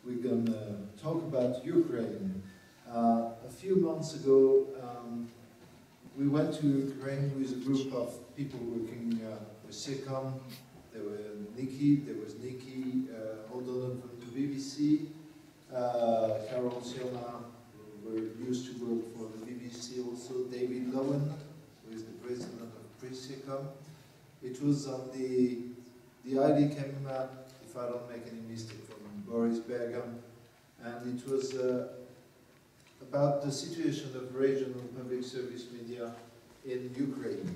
we're going to talk about Ukraine. A few months ago, we went to Ukraine with a group of people working with CIRCOM. There was Nikki, O'Donnell from the BBC, Carol Siona, who used to work for the BBC also, David Lowen, who is the president of CIRCOM. It was on the idea came, if I don't make any mistake, from Boris, Bergant, and it was about the situation of regional public service media in Ukraine.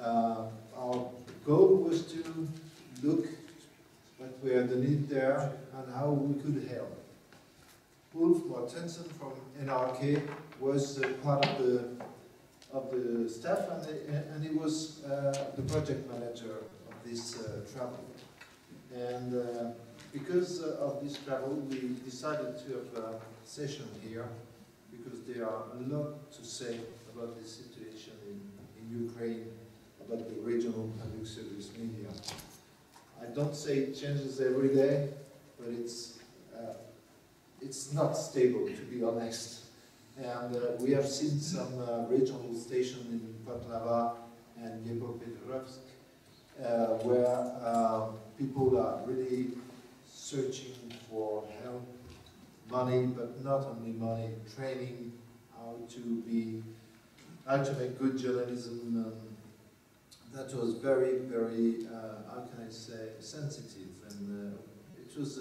Our goal was to look what were the needs there and how we could help. Ulf Morten Davidsen from NRK was part of the staff, and he was the project manager of this travel. And because of this travel, we decided to have a session here, because there are a lot to say about the situation in Ukraine, about the regional public service media. I don't say it changes every day, but it's not stable, to be honest. And we have seen some regional stations in Poltava and Dnipropetrovsk where people are really searching for help, money, but not only money, training, how to make good journalism. That was very, very, how can I say, sensitive, and it was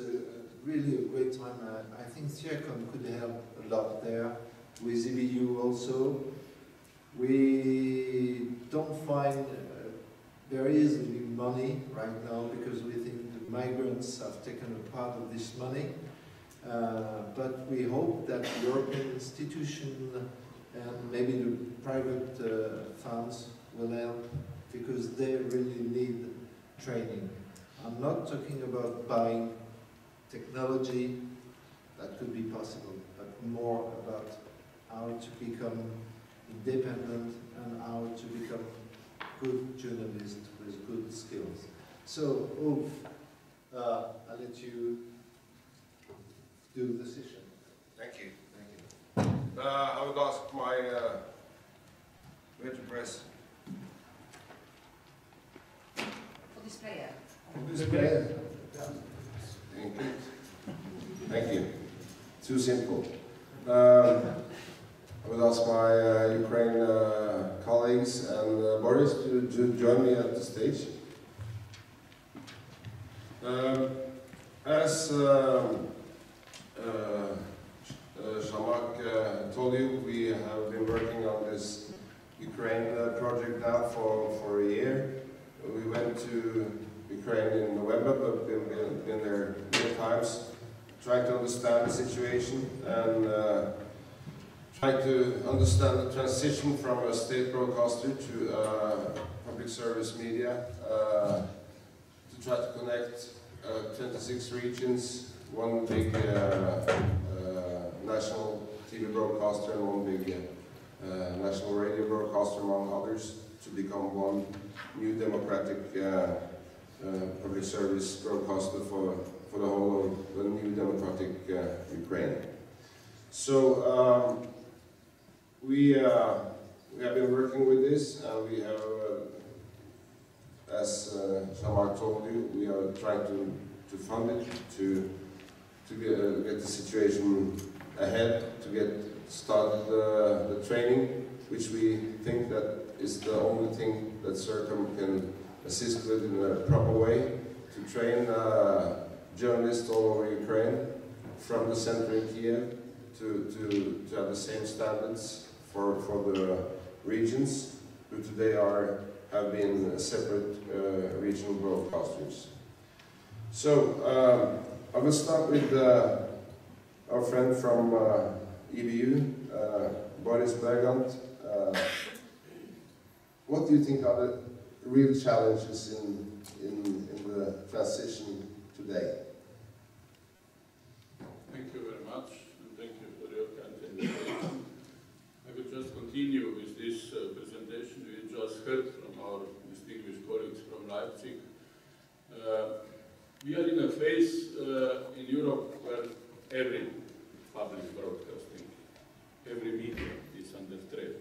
really a great time. I think CIRCOM could help a lot there, with EBU also. We don't find very easily money right now, because we think the migrants have taken a part of this money. But we hope that the European institution and maybe the private funds will help, because they really need training. I'm not talking about buying technology, that could be possible, but more about how to become independent and how to become good journalists with good skills. So, Ulf, I'll let you do the session. Thank you. Thank you. I would ask my way to press. For display. Display. Thank you. Thank you. Too simple. I would ask my Ukraine colleagues and Boris to join me at the stage. As Jean-Marc told you, we have been working on this Ukraine project now for a year. We went to Ukraine in November, but we've been there many times, trying to understand the situation and trying to understand the transition from a state broadcaster to public service media, to try to connect 26 regions, one big national TV broadcaster and one big national radio broadcaster, among others, to become one new democratic public service broadcaster for the whole of the new democratic Ukraine. So we have been working with this, and we have, as Jean-Marc told you, we are trying to fund it, to get the situation ahead, to get started the training, which we think that is the only thing that CIRCOM can assist with in a proper way, to train journalists all over Ukraine, from the center in Kiev, to have the same standards for the regions, who today have been separate regional broadcasters. So I will start with our friend from EBU, Boris Bergant. What do you think are the real challenges in the transition today? Thank you very much, and thank you for your kind invitation. I will just continue with this presentation we just heard from our distinguished colleagues from Leipzig. We are in a phase in Europe where every public broadcasting, every media is under threat.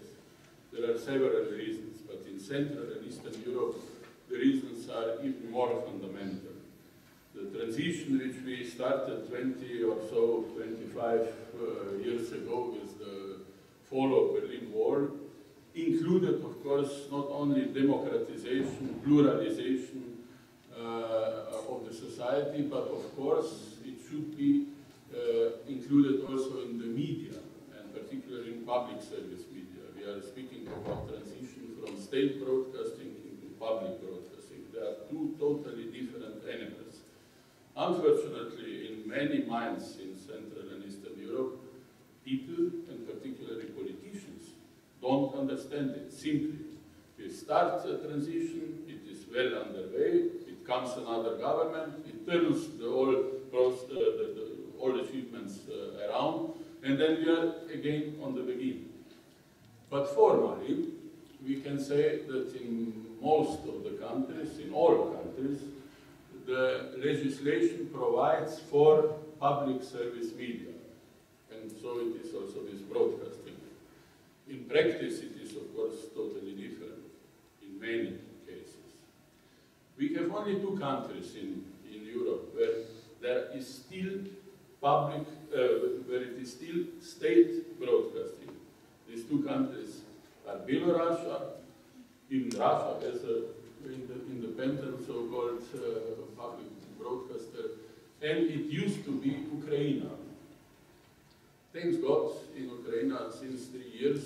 There are several reasons, but in Central and Eastern Europe, the reasons are even more fundamental. The transition which we started 20 or so, 25 years ago with the fall of Berlin Wall included, of course, not only democratization, pluralization of the society, but of course it should be included also in the media, and particularly in public service media. We are speaking about transition from state broadcasting into public broadcasting. They are two totally different animals. Unfortunately, in many minds in Central and Eastern Europe, people, and particularly politicians, don't understand it. Simply, we start a transition, it is well underway, it comes another government, it turns all achievements around, and then we are again on the beginning. But formally, we can say that in most of the countries, in all countries, the legislation provides for public service media, and so it is also with broadcasting. In practice, it is of course totally different in many cases. We have only two countries in Europe where there is still public, where it is still state broadcasting. These two countries are Belarus, even Russia has an independent so-called public broadcaster, and it used to be Ukraine. Thanks God, in Ukraine since 3 years,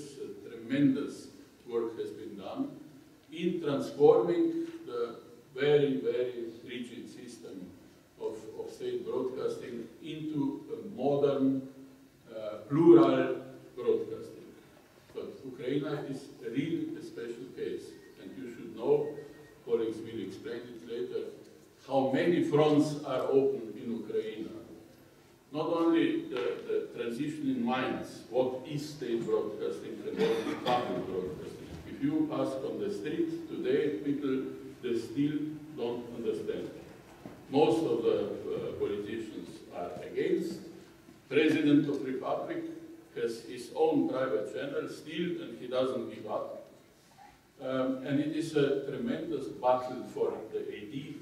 tremendous work has been done in transforming the very, very rigid system of state broadcasting into a modern, plural broadcasting. But Ukraine is really a special case, and you should know, colleagues will explain it later, how many fronts are open in Ukraine. Not only the transition in minds, what is state broadcasting and what is public broadcasting. If you ask on the street today, people, they still don't understand. Most of the politicians are against. President of Republic has his own private channel still, and he doesn't give up. And it is a tremendous battle for the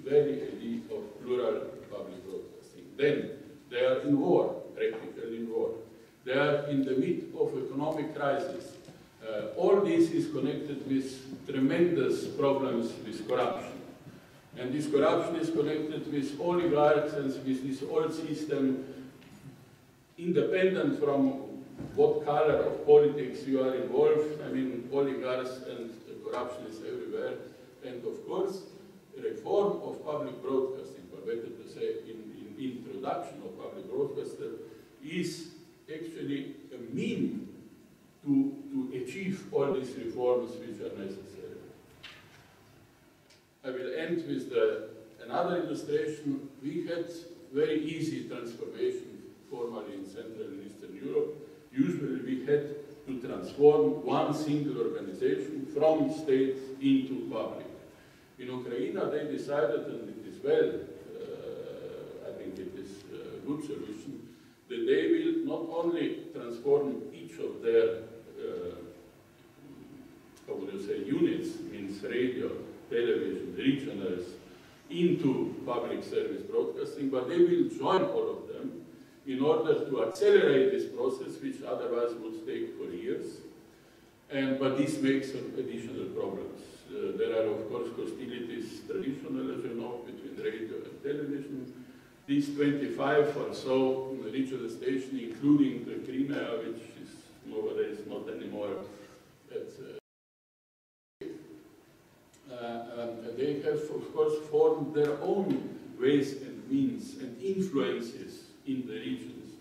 very idea of plural public broadcasting. Then, they are in war, practically in war. They are in the midst of economic crisis. All this is connected with tremendous problems with corruption. And this corruption is connected with oligarchs and with this old system, independent from what color of politics you are involved. I mean, oligarchs and corruption is everywhere. And of course, reform of public broadcasting, or better to say, introduction of public broadcaster, is actually a mean to achieve all these reforms which are necessary. I will end with another illustration. We had very easy transformation formally in Central and Eastern Europe. Usually we had to transform one single organization from state into public. In Ukraine, they decided, and it is well, I think it is a good solution, that they will not only transform each of their, how would you say, units, means radio, television, regionals, into public service broadcasting, but they will join all of them in order to accelerate this process, which otherwise would take for years. But this makes some additional problems. There are, of course, hostilities, traditional, as you know, between radio and television. These 25 or so regional stations, including the Crimea, which is nowadays not anymore they have, of course, formed their own ways and means and influences in the regions.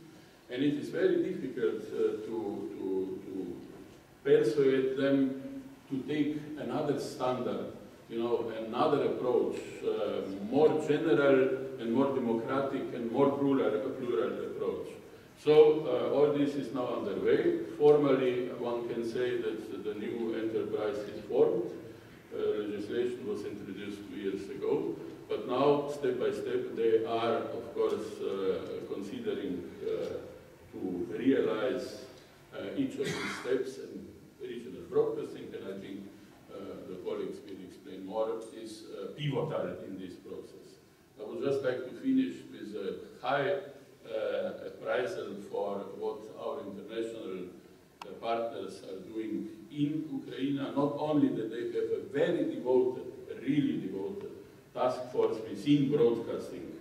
And it is very difficult to persuade them to take another standard, you know, another approach, more general and more democratic and more plural approach. So all this is now underway. Formally, one can say that the new enterprise is formed. Legislation was introduced 2 years ago, but now, step by step, they are, of course, considering pivotal in this process. I would just like to finish with a high appraisal for what our international partners are doing in Ukraine. Not only that they have a very devoted, really devoted task force within broadcasting,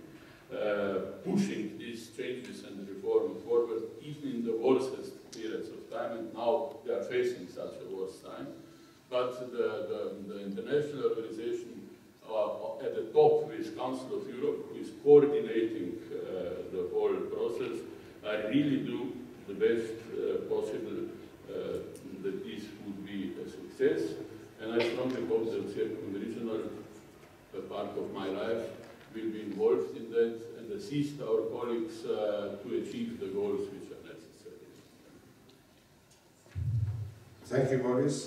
pushing these changes and reform forward, even in the worstest periods of time, and now they are facing such a worse time. But the international organization at the top with Council of Europe, who is coordinating the whole process, I really do the best possible that this would be a success. And I strongly hope that CIRCOMRegional, a part of my life, will be involved in that and assist our colleagues to achieve the goals which are necessary. Thank you, Boris.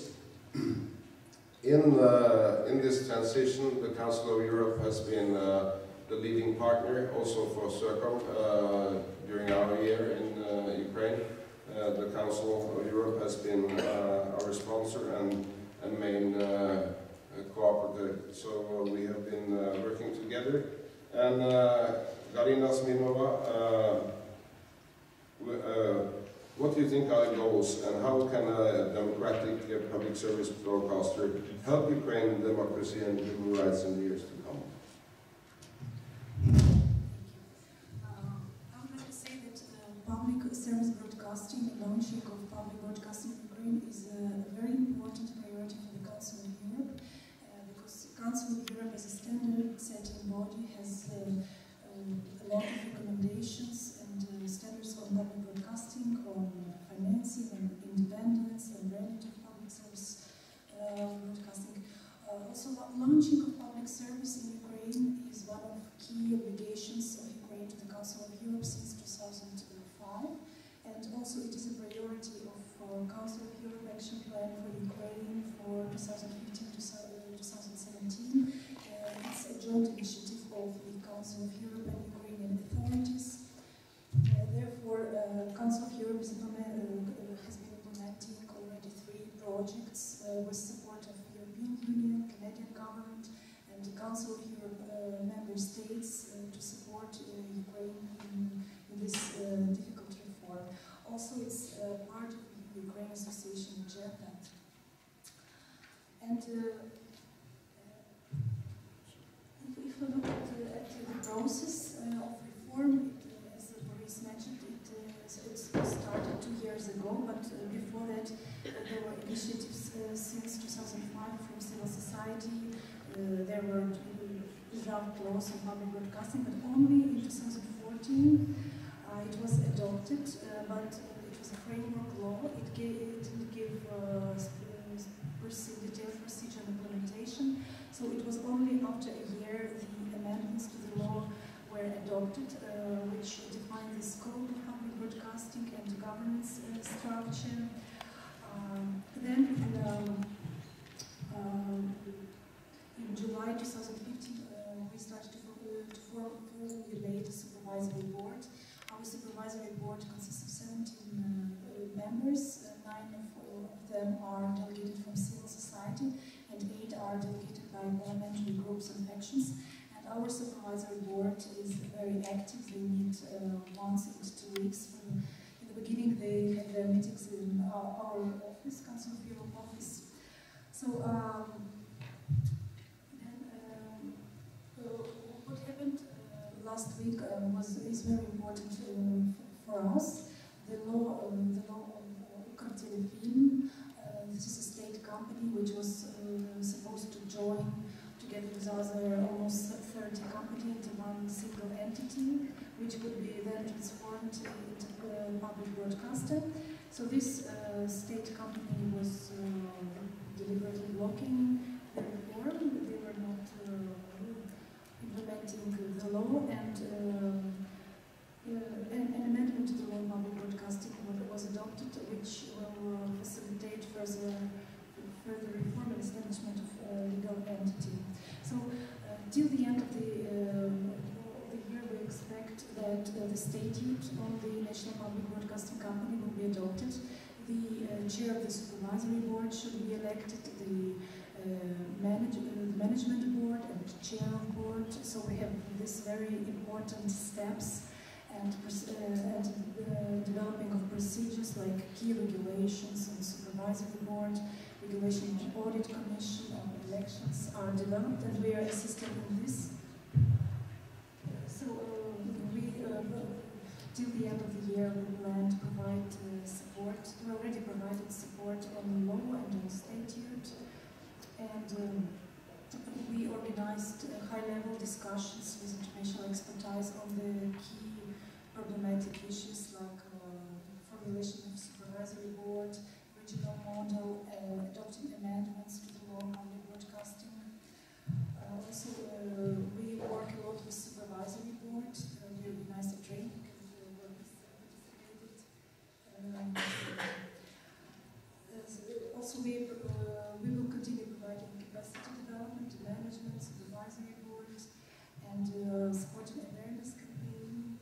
In this transition, the Council of Europe has been the leading partner also for CIRCOM during our year in Ukraine. The Council of Europe has been our sponsor and main cooperator, so we have been working together. And Galyna, Smirnova, what do you think are the goals, and how can a democratic public service broadcaster help Ukraine democracy and human rights in the years to come? I would like to say that public service broadcasting, launching of public broadcasting in Ukraine is a very important priority for the Council of Europe, because the Council of Europe as a standard-setting body has a lot of recommendations and standards on public broadcasting, on financing and independence and relative public service broadcasting. Also, launching of public service in Ukraine is one of key obligations of Ukraine to the Council of Europe since 2005, and also it is a priority of Council of Europe Action Plan for Ukraine for 2015 to 2017. It's a joint initiative of the Council of Europe and Ukrainian authorities. Therefore, Council of Europe has been implementing already 3 projects with support of European Union, Canadian government, and the Council of Europe member states to support Ukraine in this difficult reform. Also, it's part of the Ukraine Association agenda. And if we look at the process of reform, as Boris mentioned, it started 2 years ago, but before that there were initiatives since 2005 from civil society. There were draft laws on public broadcasting, but only in 2014 it was adopted, but it was a framework law. It didn't give detailed procedure and implementation, so it was only after a year the amendments to the law were adopted, which defined the scope of public broadcasting and the governance structure. Then in July 2015, we started to formulate a supervisory board. Our supervisory board consists of 17 members. 9 of them are delegated from civil society, and 8 are delegated by parliamentary groups and factions. And our supervisory board is very active. They meet once in 2 weeks. In the beginning, they had their meetings in our office, Council of Europe office. So what happened last week is very important for us. The law of Ukr-Telefilm, this is a state company which was supposed to join together with other almost 30 companies into one single entity, which would be then transformed into a public broadcaster. So this state company was deliberately blocking the reform. They were not implementing the law, and an amendment to the law on public broadcasting was adopted, which will facilitate further reform and establishment of a legal entity. So, till the end of the year, we expect that the statute on the National Public Broadcasting Company will be adopted. The chair of the supervisory board should be elected. The management board and chair of board. So we have these very important steps and developing of procedures like key regulations and supervisory board, regulation and audit commission and elections are developed, and we are assisting in this. Till the end of the year, we plan to provide support. We already provided support on law and on statute, and we organized high-level discussions with international expertise on the key problematic issues like formulation of supervisory board, regional model, adopting amendments to the law on public broadcasting. Also, we work a lot with supervisory board. We organized a training. Also, we will continue providing capacity development to management, supervisory boards, and supporting awareness campaign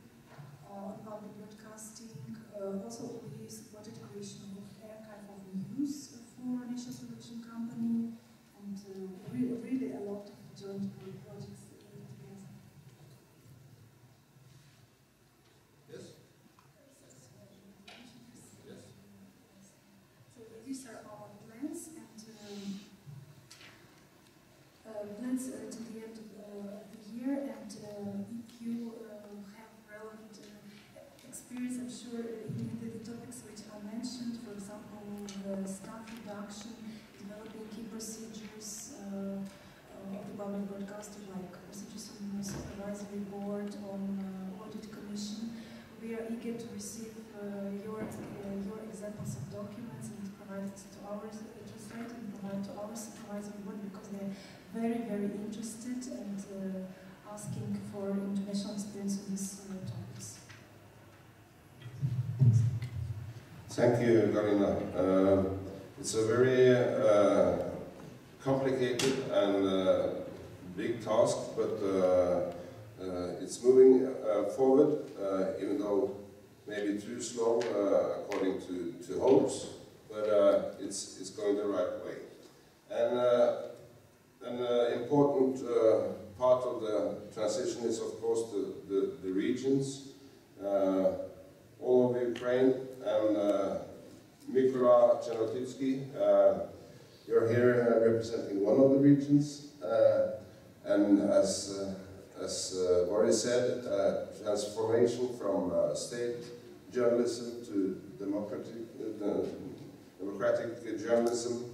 on public broadcasting. Also, we supported creation of archive of news for National Television Company, and really a lot of joint projects together. Yes? These are our plans, and plans to the end of the year. And if you have relevant experience, I'm sure in the topics which I mentioned, for example, staff reduction, developing key procedures of the public broadcaster, like procedures on the supervisory board, on audit commission, we are eager to receive your examples of documents and provide it to our translator and provide to our supervisory board, because they're very, very interested and asking for international experience in these topics. Thank you, Galyna. It's a very complicated and big task, but it's moving forward, even though maybe too slow according to hopes, but it's going the right way. And an important part of the transition is, of course, the regions. All of Ukraine and Mykola, Chernotytskyi. You're here representing one of the regions, and as Boris said, transformation from state journalism to democratic journalism.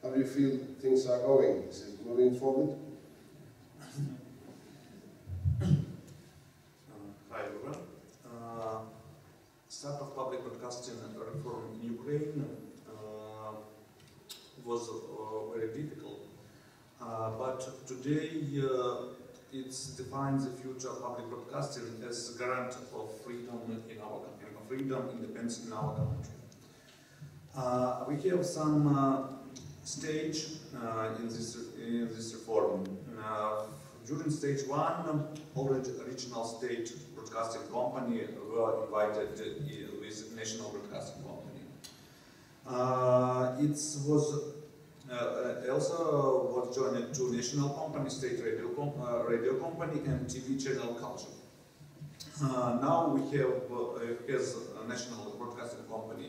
How do you feel things are going? Is it moving forward? Hi everyone. Start of public broadcasting reform in Ukraine was very difficult, but today it defines the future of public broadcasting as a garant of freedom in our country, freedom, independence in our country. We have some stage in this reform. During stage one, all regional state broadcasting company were invited with national broadcasting company. It was also was joined to national company, state radio company, and TV channel culture. Now we have as a national broadcasting company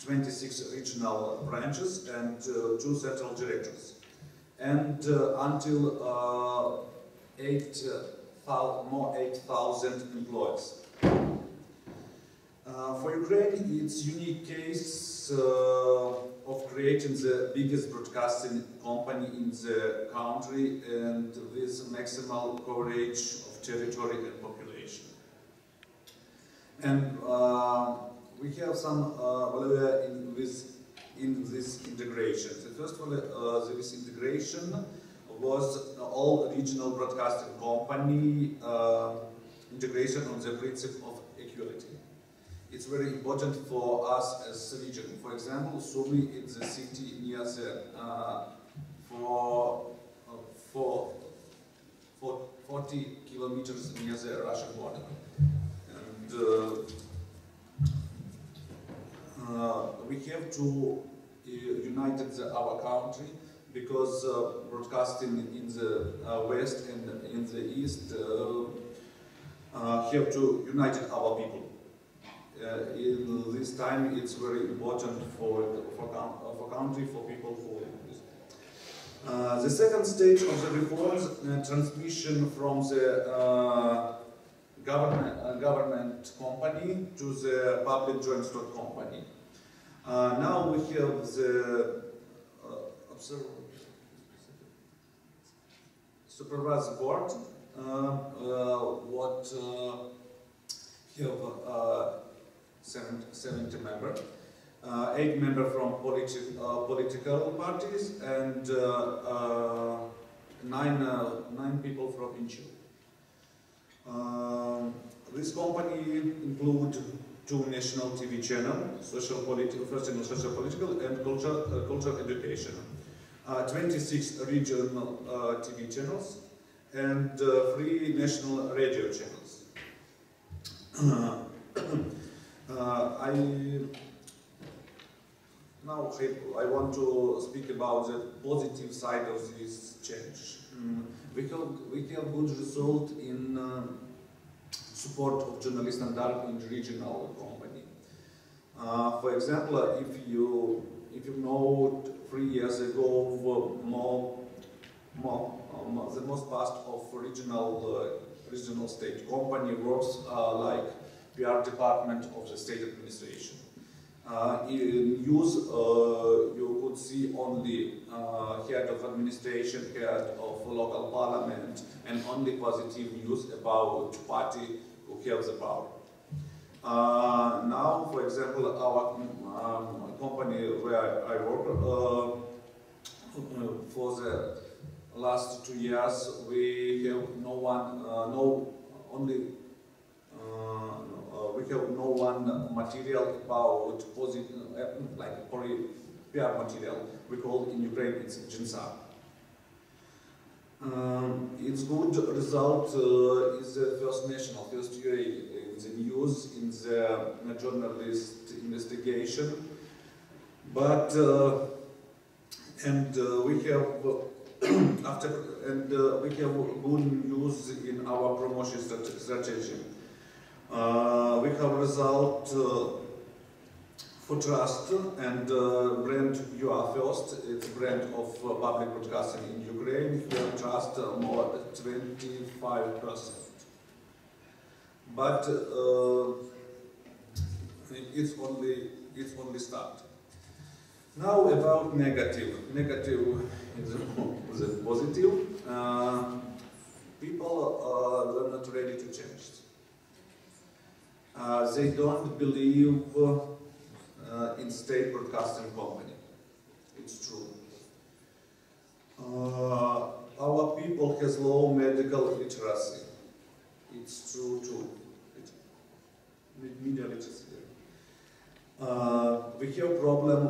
26 regional branches and 2 central directors, and until 8,000 employees. For Ukraine, it's a unique case of creating the biggest broadcasting company in the country and with maximal coverage of territory and population. And we have some value in this integration. The first one, this integration was all regional broadcasting company integration on the principle of equality. It's very important for us as a region. For example, Sumy is the city near the for 40 kilometers near the Russian border, and we have to united our country, because broadcasting in the west and in the east have to unite our people. In this time, it's very important for country, for people who. The second stage of the reforms, transmission from the government company to the public joint stock company. Now we have the supervisory board, what have 70 members, 8 members from political parties, and 9 people from NGO. This company includes 2 national TV channels, first social political and cultural education, 26 regional TV channels, and 3 national radio channels. Now I want to speak about the positive side of this change. We have good result in support of journalists and art in regional company. For example, if you know 3 years ago, the most part of regional state company works like PR department of the state administration. In news, you could see only head of administration, head of local parliament, and only positive news about party who has the power. Now, for example, our company where I work, for the last 2 years, we have we have no one material about positive, like PR material. We call it in Ukraine it's Jinsa. Its good result is the first UA in the news, in the journalist investigation. But we have we have good news in our promotion strategy. We have result for trust and brand You Are First. It's brand of public broadcasting in Ukraine. We have trust more than 25%. But it's only start. Now about negative. Negative is the positive. People are not ready to change. They don't believe in state broadcasting company. It's true. Our people has low medical literacy. It's true too. Media literacy. We have problem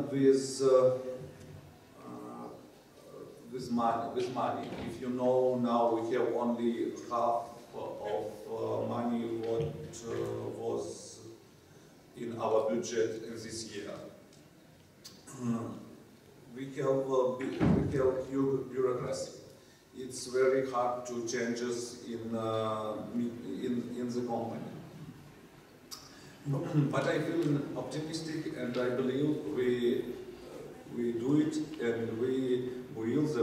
with money. If you know, now we have only half of money what was in our budget in this year. We have huge bureaucracy. It's very hard to changes in the company. But I feel optimistic, and I believe we do it, and we build the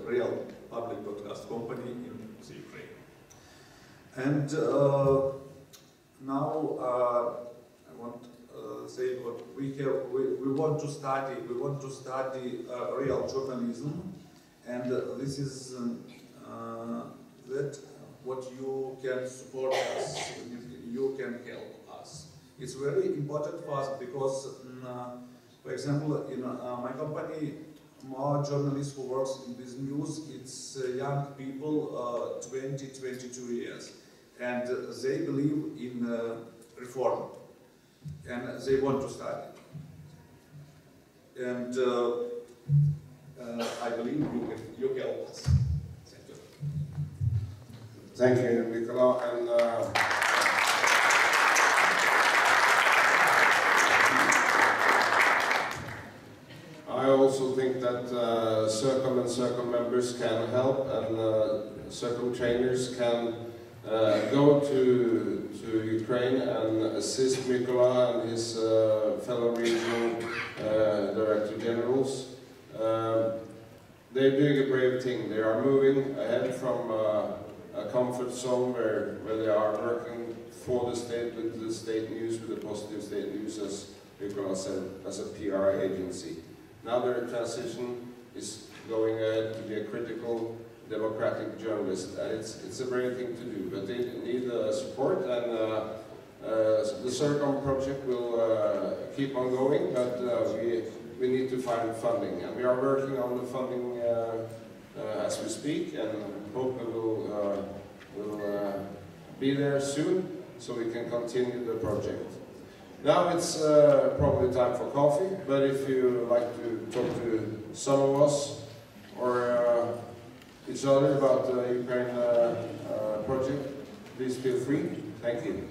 real public broadcast company in the Ukraine. And now I want to say what we want to study. We want to study real journalism, and this is that what you can support us. You can help us. It's very important for us because, for example, in my company, more journalists who works in this news, it's young people, 20, 22 years. And they believe in reform. And they want to study. And I believe you help us. Thank you. Thank you, Mykola. And I and CIRCOM members can help, and CIRCOM trainers can go to Ukraine and assist Mykola and his fellow regional director generals. They're doing a brave thing. They are moving ahead from a comfort zone where they are working for the state, with the state news, with the positive state news, as Mykola said, as a PR agency. Now their transition is going ahead to be a critical democratic journalist, and it's a brave thing to do, but they need support, and the CIRCOM project will keep on going, but we need to find funding, and we are working on the funding as we speak, and hope we will be there soon, so we can continue the project. Now it's probably time for coffee, but if you like to talk to some of us or each other about the Ukraine project, please feel free. Thank you.